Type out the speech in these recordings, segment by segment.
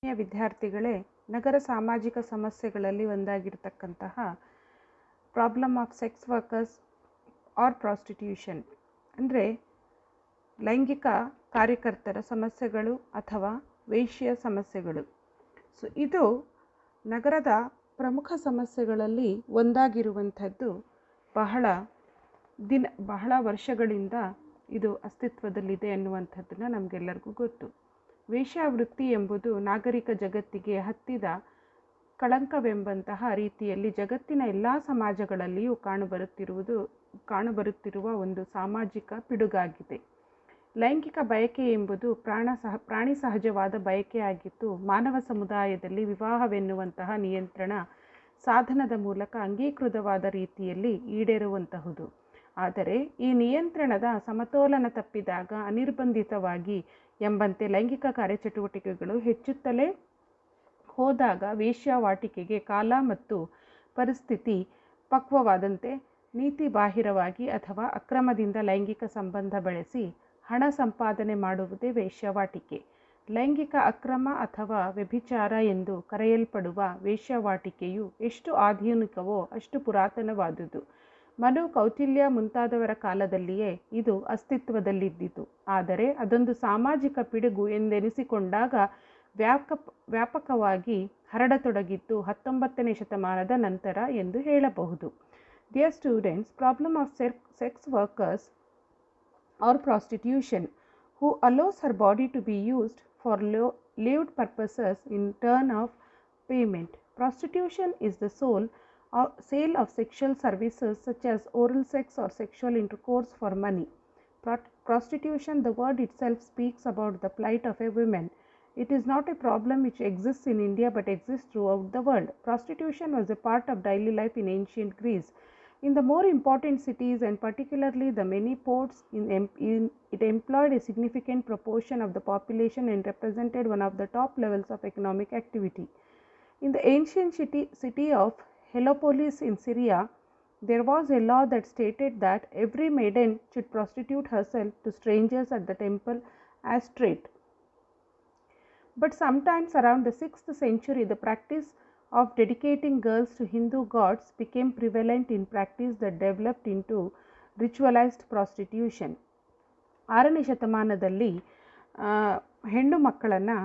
ವಿದ್ಯಾರ್ಥಿಗಳೇ, ನಗರ ಸಾಮಾಜಿಕ ಸಮಸ್ಯೆಗಳಲ್ಲಿ ಒಂದಾಗಿರ್ತಕ್ಕಂತಹ problem of sex workers or prostitution ಅಂದರೆ ಲೈಂಗಿಕ ಕಾರ್ಯಕರ್ತರ ಸಮಸ್ಯೆಗಳು ಅಥವಾ ವೇಶ್ಯ ಸಮಸ್ಯೆಗಳು. ಇದು ನಗರದ ಪ್ರಮುಖ ಸಮಸ್ಯೆಗಳಲ್ಲಿ ಒಂದಾಗಿರುವಂಥದ್ದು. ಬಹಳ ವರ್ಷಗಳಿಂದ ಇದು ಅಸ್ತಿತ್ವದಲ್ಲಿದೆ ಅನ್ನುವಂಥದ್ದನ್ನು ನಮಗೆಲ್ಲರಿಗೂ ಗೊತ್ತು. ವೇಶ್ಯಾವೃತ್ತಿ ಎಂಬುದು ನಾಗರಿಕ ಜಗತ್ತಿಗೆ ಹತ್ತಿದ ಕಳಂಕವೆಂಬಂತಹ ರೀತಿಯಲ್ಲಿ ಜಗತ್ತಿನ ಎಲ್ಲ ಸಮಾಜಗಳಲ್ಲಿಯೂ ಕಾಣಬರುತ್ತಿರುವ ಒಂದು ಸಾಮಾಜಿಕ ಪಿಡುಗಾಗಿದೆ. ಲೈಂಗಿಕ ಬಯಕೆ ಎಂಬುದು ಪ್ರಾಣಿ ಸಹಜವಾದ ಬಯಕೆಯಾಗಿದ್ದು, ಮಾನವ ಸಮುದಾಯದಲ್ಲಿ ವಿವಾಹವೆನ್ನುವಂತಹ ನಿಯಂತ್ರಣ ಸಾಧನದ ಮೂಲಕ ಅಂಗೀಕೃತವಾದ ರೀತಿಯಲ್ಲಿ ಈಡೇರುವಂತಹುದು. ಆದರೆ ಈ ನಿಯಂತ್ರಣದ ಸಮತೋಲನ ತಪ್ಪಿದಾಗ ಅನಿರ್ಬಂಧಿತವಾಗಿ ಎಂಬಂತೆ ಲೈಂಗಿಕ ಕಾರ್ಯಚಟುವಟಿಕೆಗಳು ಹೆಚ್ಚುತ್ತಲೇ ಹೋದಾಗ ವೇಶ್ಯಾವಾಟಿಕೆಗೆ ಕಾಲ ಮತ್ತು ಪರಿಸ್ಥಿತಿ ಪಕ್ವವಾದಂತೆ ನೀತಿ ಬಾಹಿರವಾಗಿ ಅಥವಾ ಅಕ್ರಮದಿಂದ ಲೈಂಗಿಕ ಸಂಬಂಧ ಬೆಳೆಸಿ ಹಣ ಸಂಪಾದನೆ ಮಾಡುವುದೇ ವೇಶ್ಯಾವಾಟಿಕೆ. ಲೈಂಗಿಕ ಅಕ್ರಮ ಅಥವಾ ವ್ಯಭಿಚಾರ ಎಂದು ಕರೆಯಲ್ಪಡುವ ವೇಶ್ಯಾವಾಟಿಕೆಯು ಎಷ್ಟು ಆಧುನಿಕವೋ ಅಷ್ಟು ಪುರಾತನವಾದುದು. ಮನು, ಕೌಟಿಲ್ಯ ಮುಂತಾದವರ ಕಾಲದಲ್ಲಿಯೇ ಇದು ಅಸ್ತಿತ್ವದಲ್ಲಿದ್ದಿತು. ಆದರೆ ಅದೊಂದು ಸಾಮಾಜಿಕ ಪಿಡುಗು ಎಂದೆನಿಸಿಕೊಂಡಾಗ ವ್ಯಾಪಕವಾಗಿ ಹರಡತೊಡಗಿದ್ದು 19ನೇ ಶತಮಾನದ ನಂತರ ಎಂದು ಹೇಳಬಹುದು. Dear students, problem of sex workers or prostitution who allows her body to be used for lewd purposes in turn of payment. Prostitution is the sale of sexual services such as oral sex or sexual intercourse for money. Prostitution, the word itself speaks about the plight of a woman. It is not a problem which exists in India but exists throughout the world. Prostitution was a part of daily life in ancient Greece. In the more important cities and particularly the many ports, it employed a significant proportion of the population and represented one of the top levels of economic activity. In the ancient city of Heliopolis in Syria, there was a law that stated that every maiden should prostitute herself to strangers at the temple as trade. But sometimes around the 6th century, the practice of dedicating girls to Hindu gods became prevalent in practice that developed into ritualized prostitution. 6ನೇ ಶತಮಾನದಲ್ಲಿ ಹೆಣ್ಣು ಮಕ್ಕಳನ್ನು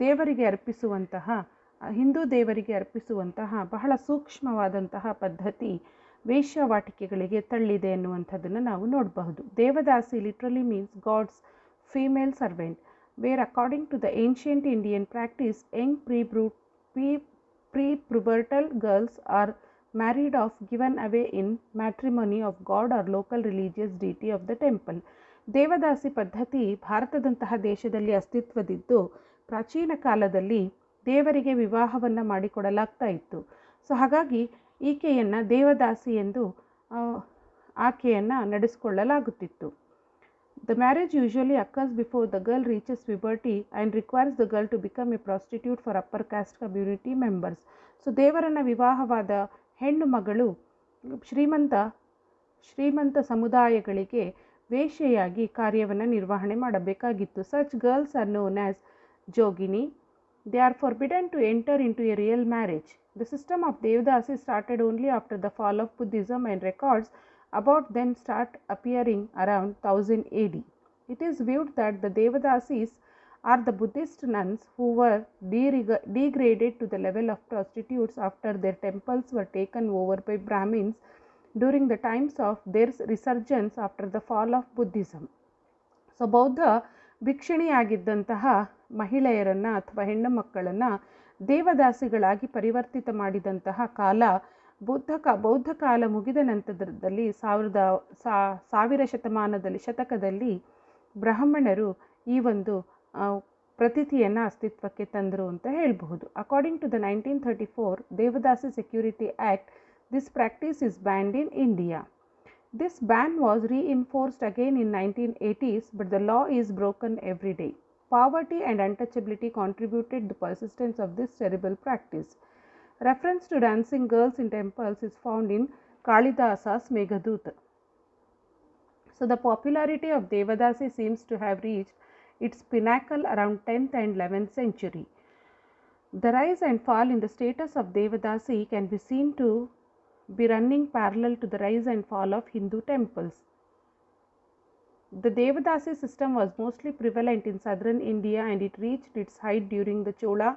ದೇವರಿಗೆ ಅರ್ಪಿಸುವಂತಹ ಹಿಂದೂ ದೇವರಿಗೆ ಅರ್ಪಿಸುವಂತಹ ಬಹಳ ಸೂಕ್ಷ್ಮವಾದಂತಹ ಪದ್ಧತಿ ವೇಶ್ಯಾವಾಟಿಕೆಗಳಿಗೆ ತಳ್ಳಿದೆ ಎನ್ನುವಂಥದ್ದನ್ನು ನಾವು ನೋಡಬಹುದು. Devadasi literally means god's female servant, where according to the ancient Indian practice, young pre-pubertal girls are married off, given away in matrimony of god or local religious deity of the temple. ದೇವದಾಸಿ ಪದ್ಧತಿ ಭಾರತದಂತಹ ದೇಶದಲ್ಲಿ ಅಸ್ತಿತ್ವದಿದ್ದು ಪ್ರಾಚೀನ ಕಾಲದಲ್ಲಿ ದೇವರಿಗೆ ವಿವಾಹವನ್ನು ಮಾಡಿಕೊಡಲಾಗ್ತಾ ಇತ್ತು. ಹಾಗಾಗಿ ಈಕೆಯನ್ನು ದೇವದಾಸಿ ಎಂದು ಆಕೆಯನ್ನು ನಡೆಸಿಕೊಳ್ಳಲಾಗುತ್ತಿತ್ತು. The marriage usually occurs before the girl reaches puberty and requires the girl to become a prostitute for upper caste community members. ದೇವರನ್ನ ವಿವಾಹವಾದ ಹೆಣ್ಣು ಮಗಳು ಶ್ರೀಮಂತ ಸಮುದಾಯಗಳಿಗೆ ವೇಶ್ಯೆಯಾಗಿ ಕಾರ್ಯವನ್ನು ನಿರ್ವಹಣೆ ಮಾಡಬೇಕಾಗಿತ್ತು. Such girls are known as jogini. They are forbidden to enter into a real marriage. The system of Devdasi started only after the fall of Buddhism, and records about them start appearing around 1000 AD. It is viewed that the Devadasis are the Buddhist nuns who were degraded to the level of prostitutes after their temples were taken over by Brahmins during the times of their resurgence after the fall of Buddhism. ಬೌದ್ಧ ಭಿಕ್ಷಣಿಯಾಗಿದ್ದಂತಹ ಮಹಿಳೆಯರನ್ನು ಅಥವಾ ಹೆಣ್ಣು ಮಕ್ಕಳನ್ನು ದೇವದಾಸಿಗಳಾಗಿ ಪರಿವರ್ತಿತ ಮಾಡಿದಂತಹ ಕಾಲ ಬೌದ್ಧ ಕಾಲ ಮುಗಿದ ನಂತರದಲ್ಲಿ ಸಾವಿರ ಶತಕದಲ್ಲಿ ಬ್ರಾಹ್ಮಣರು ಈ ಒಂದು ಪ್ರತೀತಿಯನ್ನು ಅಸ್ತಿತ್ವಕ್ಕೆ ತಂದರು ಅಂತ ಹೇಳಬಹುದು. According to the 1934 devadasi security act, this practice is banned in India. This ban was reinforced again in 1980s, but the law is broken every day. Poverty and untouchability contributed the persistence of this terrible practice. Reference to dancing girls in temples is found in Kalidasa's Meghaduta. The popularity of Devadasi seems to have reached its pinnacle around 10th and 11th century. The rise and fall in the status of Devadasi can be seen to be running parallel to the rise and fall of Hindu temples. The Devadasi system was mostly prevalent in southern India and it reached its height during the Chola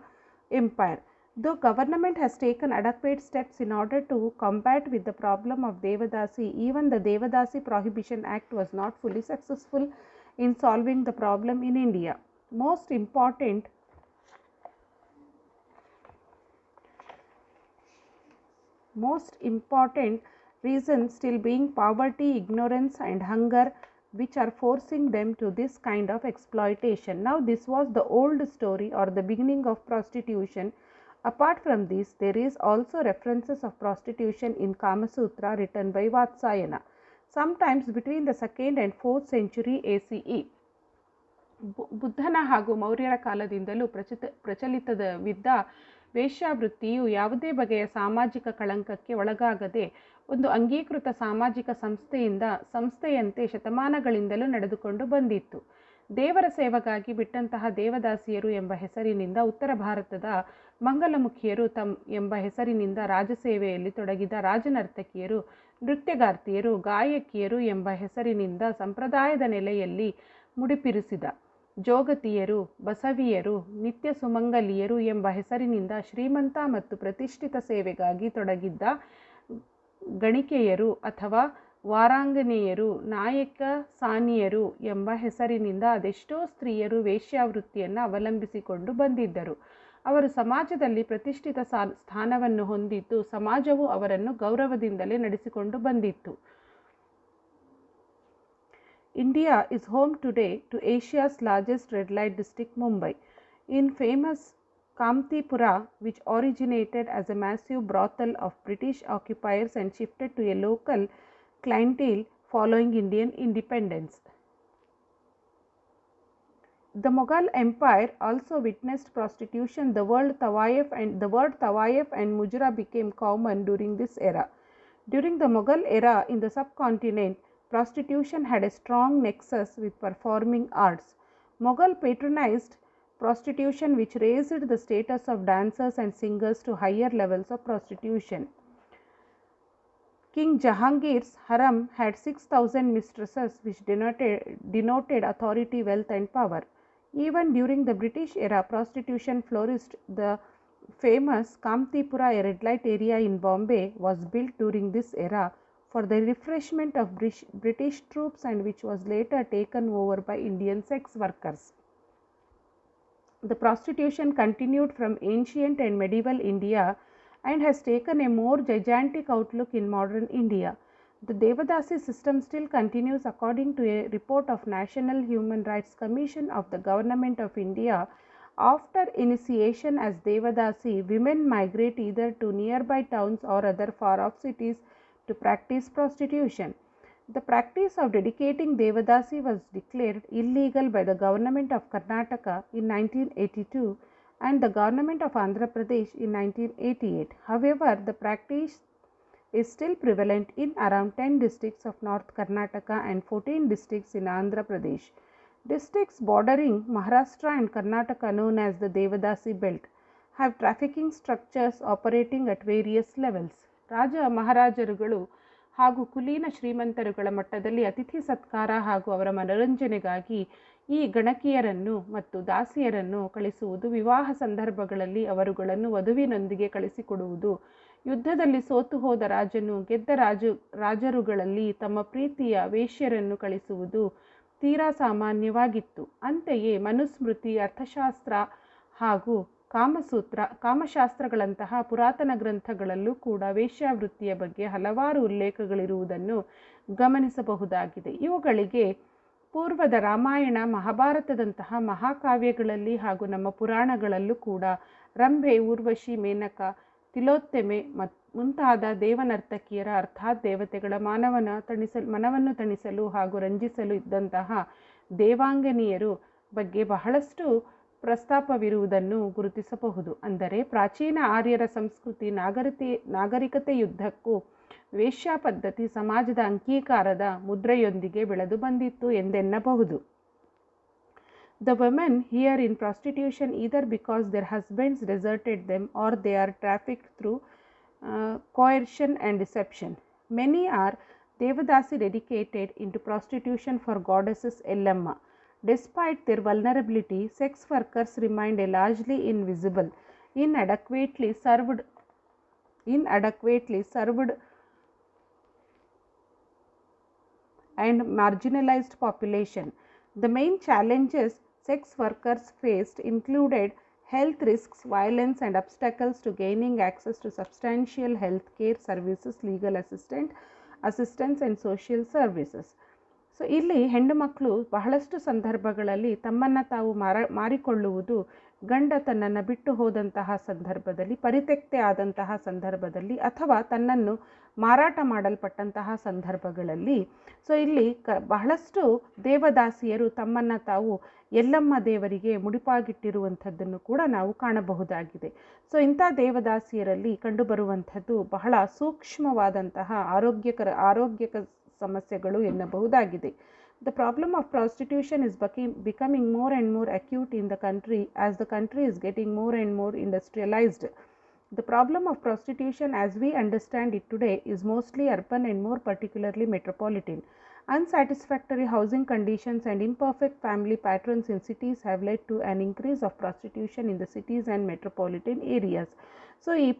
Empire. Though government has taken adequate steps in order to combat with the problem of Devadasi, even the Devadasi Prohibition Act was not fully successful in solving the problem in India. Most important reason still being poverty, ignorance and hunger, which are forcing them to this kind of exploitation. Now this was the old story or the beginning of prostitution. Apart from this, there is also references of prostitution in Kama Sutra written by Vatsayana, sometimes between the 2nd and 4th century ACE. ಬುದ್ಧನ ಹಾಗೂ ಮೌರ್ಯರ ಕಾಲದಿಂದಲೂ ಪ್ರಚಲಿತವಿದ್ದ ವೇಶ್ಯಾವೃತ್ತಿಯು ಯಾವುದೇ ಬಗೆಯ ಸಾಮಾಜಿಕ ಕಳಂಕಕ್ಕೆ ಒಳಗಾಗದೆ ಒಂದು ಅಂಗೀಕೃತ ಸಾಮಾಜಿಕ ಸಂಸ್ಥೆಯಂತೆ ಶತಮಾನಗಳಿಂದಲೂ ನಡೆದುಕೊಂಡು ಬಂದಿತ್ತು. ದೇವರ ಸೇವೆಗಾಗಿ ಬಿಟ್ಟಂತಹ ದೇವದಾಸಿಯರು ಎಂಬ ಹೆಸರಿನಿಂದ ಉತ್ತರ ಭಾರತದ ಮಂಗಲಮುಖಿಯರು ಎಂಬ ಹೆಸರಿನಿಂದ ರಾಜಸೇವೆಯಲ್ಲಿ ತೊಡಗಿದ ರಾಜನರ್ತಕಿಯರು, ನೃತ್ಯಗಾರ್ತಿಯರು, ಗಾಯಕಿಯರು ಎಂಬ ಹೆಸರಿನಿಂದ ಸಂಪ್ರದಾಯದ ನೆಲೆಯಲ್ಲಿ ಮುಡಿಪಿರಿಸಿದ ಜೋಗತಿಯರು, ಬಸವಿಯರು, ನಿತ್ಯ ಸುಮಂಗಲಿಯರು ಎಂಬ ಹೆಸರಿನಿಂದ ಶ್ರೀಮಂತ ಮತ್ತು ಪ್ರತಿಷ್ಠಿತ ಸೇವೆಗಾಗಿ ತೊಡಗಿದ್ದ ಗಣಿಕೆಯರು ಅಥವಾ ವಾರಾಂಗನೆಯರು, ನಾಯಕ ಸಾನಿಯರು ಎಂಬ ಹೆಸರಿನಿಂದ ಅದೆಷ್ಟೋ ಸ್ತ್ರೀಯರು ವೇಶ್ಯಾವೃತ್ತಿಯನ್ನು ಅವಲಂಬಿಸಿಕೊಂಡು ಬಂದಿದ್ದರು. ಅವರು ಸಮಾಜದಲ್ಲಿ ಪ್ರತಿಷ್ಠಿತ ಸ್ಥಾನವನ್ನು ಹೊಂದಿದ್ದು ಸಮಾಜವು ಅವರನ್ನು ಗೌರವದಿಂದಲೇ ನಡೆಸಿಕೊಂಡು ಬಂದಿತ್ತು. India is home today to Asia's largest red light district, Mumbai. In famous Kamtipura, which originated as a massive brothel of British occupiers and shifted to a local clientele following Indian independence. The Mughal Empire also witnessed prostitution. The word Tawayef and Mujra became common during this era. During the Mughal era in the subcontinent, prostitution had a strong nexus with performing arts. Mughal patronized prostitution, which raised the status of dancers and singers to higher levels of prostitution. King Jahangir's harem had 6,000 mistresses, which denoted authority, wealth and power. Even during the British era, prostitution flourished. The famous Kamtipura, a red light area in Bombay, was built during this era for the refreshment of British troops and which was later taken over by Indian sex workers. The prostitution continued from ancient and medieval India and has taken a more gigantic outlook in modern India. The Devadasi system still continues according to a report of National Human Rights Commission of the Government of India. After initiation as Devadasi, women migrate either to nearby towns or other far-off cities to practice prostitution. The practice of dedicating Devadasi was declared illegal by the government of Karnataka in 1982 and the government of Andhra Pradesh in 1988. However, the practice is still prevalent in around 10 districts of North Karnataka and 14 districts in Andhra Pradesh. Districts bordering Maharashtra and Karnataka, known as the Devadasi belt, have trafficking structures operating at various levels. ರಾಜ ಮಹಾರಾಜರುಗಳು ಹಾಗೂ ಕುಲೀನ ಶ್ರೀಮಂತರುಗಳ ಮಟ್ಟದಲ್ಲಿ ಅತಿಥಿ ಸತ್ಕಾರ ಹಾಗೂ ಅವರ ಮನೋರಂಜನೆಗಾಗಿ ಈ ಗಣಕಿಯರನ್ನು ಮತ್ತು ದಾಸಿಯರನ್ನು ಕಳಿಸುವುದು, ವಿವಾಹ ಸಂದರ್ಭಗಳಲ್ಲಿ ಅವರುಗಳನ್ನು ವಧುವಿನೊಂದಿಗೆ ಕಳಿಸಿಕೊಡುವುದು, ಯುದ್ಧದಲ್ಲಿ ಸೋತು ಹೋದ ರಾಜನು ಗೆದ್ದ ರಾಜರುಗಳಲ್ಲಿ ತಮ್ಮ ಪ್ರೀತಿಯ ವೇಶ್ಯರನ್ನು ಕಳಿಸುವುದು ತೀರಾ ಸಾಮಾನ್ಯವಾಗಿತ್ತು. ಅಂತೆಯೇ ಮನುಸ್ಮೃತಿ, ಅರ್ಥಶಾಸ್ತ್ರ ಹಾಗೂ ಕಾಮಶಾಸ್ತ್ರಗಳಂತಹ ಪುರಾತನ ಗ್ರಂಥಗಳಲ್ಲೂ ಕೂಡ ವೇಶ್ಯಾವೃತ್ತಿಯ ಬಗ್ಗೆ ಹಲವಾರು ಉಲ್ಲೇಖಗಳಿರುವುದನ್ನು ಗಮನಿಸಬಹುದಾಗಿದೆ. ಇವುಗಳಿಗೆ ಪೂರ್ವದ ರಾಮಾಯಣ, ಮಹಾಭಾರತದಂತಹ ಮಹಾಕಾವ್ಯಗಳಲ್ಲಿ ಹಾಗೂ ನಮ್ಮ ಪುರಾಣಗಳಲ್ಲೂ ಕೂಡ ರಂಭೆ, ಊರ್ವಶಿ, ಮೇನಕ, ತಿಲೋತ್ತಮೆ ಮುಂತಾದ ದೇವನರ್ತಕಿಯರ ಅರ್ಥಾತ್ ದೇವತೆಗಳ ಮನವನ್ನು ತಣಿಸಲು ಹಾಗೂ ರಂಜಿಸಲು ಇದ್ದಂತಹ ದೇವಾಂಗನಿಯರು ಬಗ್ಗೆ ಬಹಳಷ್ಟು ಪ್ರಸ್ತಾಪವಿರುವುದನ್ನು ಗುರುತಿಸಬಹುದು. ಅಂದರೆ ಪ್ರಾಚೀನ ಆರ್ಯರ ಸಂಸ್ಕೃತಿ, ನಾಗರಿಕತೆಯುದ್ದಕ್ಕೂ ವೇಶ್ಯಾ ಪದ್ಧತಿ ಸಮಾಜದ ಅಂಗೀಕಾರದ ಮುದ್ರೆಯೊಂದಿಗೆ ಬೆಳೆದು ಬಂದಿತ್ತು ಎಂದೆನ್ನಬಹುದು. The women here in prostitution either because their husbands deserted them or they are trafficked through coercion and deception. Many are Devadasi dedicated into prostitution for goddesses Ellamma. Despite their vulnerability, sex workers remained largely invisible, inadequately served and marginalized population. The main challenges sex workers faced included health risks, violence, and obstacles to gaining access to substantial health care services, legal assistance, and social services. So ಇಲ್ಲಿ ಹೆಣ್ಣು ಮಕ್ಕಳು ಬಹಳಷ್ಟು ಸಂದರ್ಭಗಳಲ್ಲಿ ತಮ್ಮನ್ನು ತಾವು ಮಾರಿಕೊಳ್ಳುವುದು ಗಂಡ ತನ್ನನ್ನು ಬಿಟ್ಟು ಹೋದಂತಹ ಸಂದರ್ಭದಲ್ಲಿ, ಪರಿತ್ಯಕ್ತೆ ಆದಂತಹ ಸಂದರ್ಭದಲ್ಲಿ, ಅಥವಾ ತನ್ನನ್ನು ಮಾರಾಟ ಮಾಡಲ್ಪಟ್ಟಂತಹ ಸಂದರ್ಭಗಳಲ್ಲಿ. ಸೊ ಇಲ್ಲಿ ಬಹಳಷ್ಟು ದೇವದಾಸಿಯರು ತಮ್ಮನ್ನು ತಾವು ಎಲ್ಲಮ್ಮ ದೇವರಿಗೆ ಮುಡಿಪಾಗಿಟ್ಟಿರುವಂಥದ್ದನ್ನು ಕೂಡ ನಾವು ಕಾಣಬಹುದಾಗಿದೆ. ಸೊ ಇಂಥ ದೇವದಾಸಿಯರಲ್ಲಿ ಕಂಡುಬರುವಂಥದ್ದು ಬಹಳ ಸೂಕ್ಷ್ಮವಾದಂತಹ ಆರೋಗ್ಯಕ ಸಮಸ್ಯೆಗಳು ಎನ್ನಬಹುದಾಗಿದೆ. The problem of prostitution is becoming more and more acute in the country as the country is getting more and more industrialized. The problem of prostitution as we understand it today is mostly urban and more particularly metropolitan. Unsatisfactory housing conditions and imperfect family patterns in cities have led to an increase of prostitution in the cities and metropolitan areas. So ಈ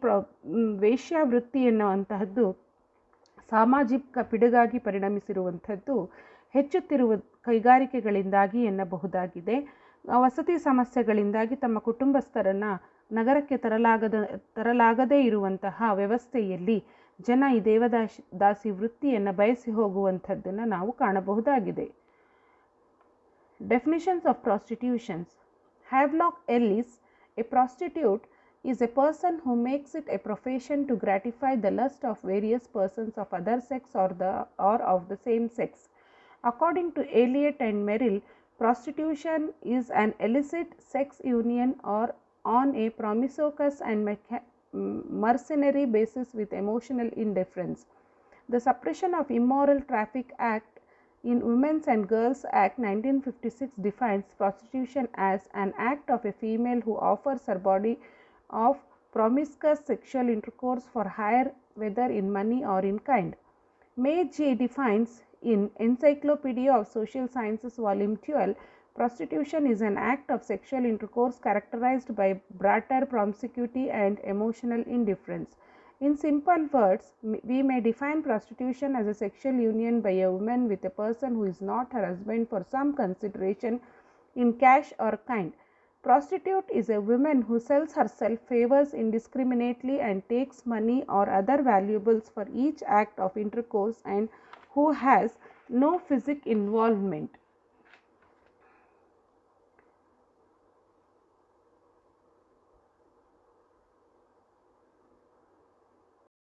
ವೇಶ್ಯಾವೃತ್ತಿ ಎನ್ನುವಂತಹದ್ದು ಸಾಮಾಜಿಕ ಪಿಡುಗಾಗಿ ಪರಿಣಮಿಸಿರುವಂಥದ್ದು ಹೆಚ್ಚುತ್ತಿರುವ ಕೈಗಾರಿಕೆಗಳಿಂದಾಗಿ ಎನ್ನಬಹುದಾಗಿದೆ. ವಸತಿ ಸಮಸ್ಯೆಗಳಿಂದಾಗಿ ತಮ್ಮ ಕುಟುಂಬಸ್ಥರನ್ನು ನಗರಕ್ಕೆ ತರಲಾಗದೇ ಇರುವಂತಹ ವ್ಯವಸ್ಥೆಯಲ್ಲಿ ಜನ ಈ ದೇವದಾಸಿ ವೃತ್ತಿಯನ್ನು ಬಯಸಿ ಹೋಗುವಂಥದ್ದನ್ನು ನಾವು ಕಾಣಬಹುದಾಗಿದೆ. Definitions of prostitutions. Havelock Ellis, a prostitute is a person who makes it a profession to gratify the lust of various persons of other sex or of the same sex. According to Eliot and Merrill, prostitution is an illicit sex union or on a promiscuous and mercenary basis with emotional indifference. The Suppression of Immoral Traffic Act in Women's and Girls Act 1956 defines prostitution as an act of a female who offers her body of promiscuous sexual intercourse for hire, whether in money or in kind. May J. defines in Encyclopedia of Social Sciences Volume 12, prostitution is an act of sexual intercourse characterized by barter, promiscuity and emotional indifference. In simple words, we may define prostitution as a sexual union by a woman with a person who is not her husband for some consideration in cash or kind. Prostitute is a woman who sells herself favors indiscriminately and takes money or other valuables for each act of intercourse and who has no physical involvement.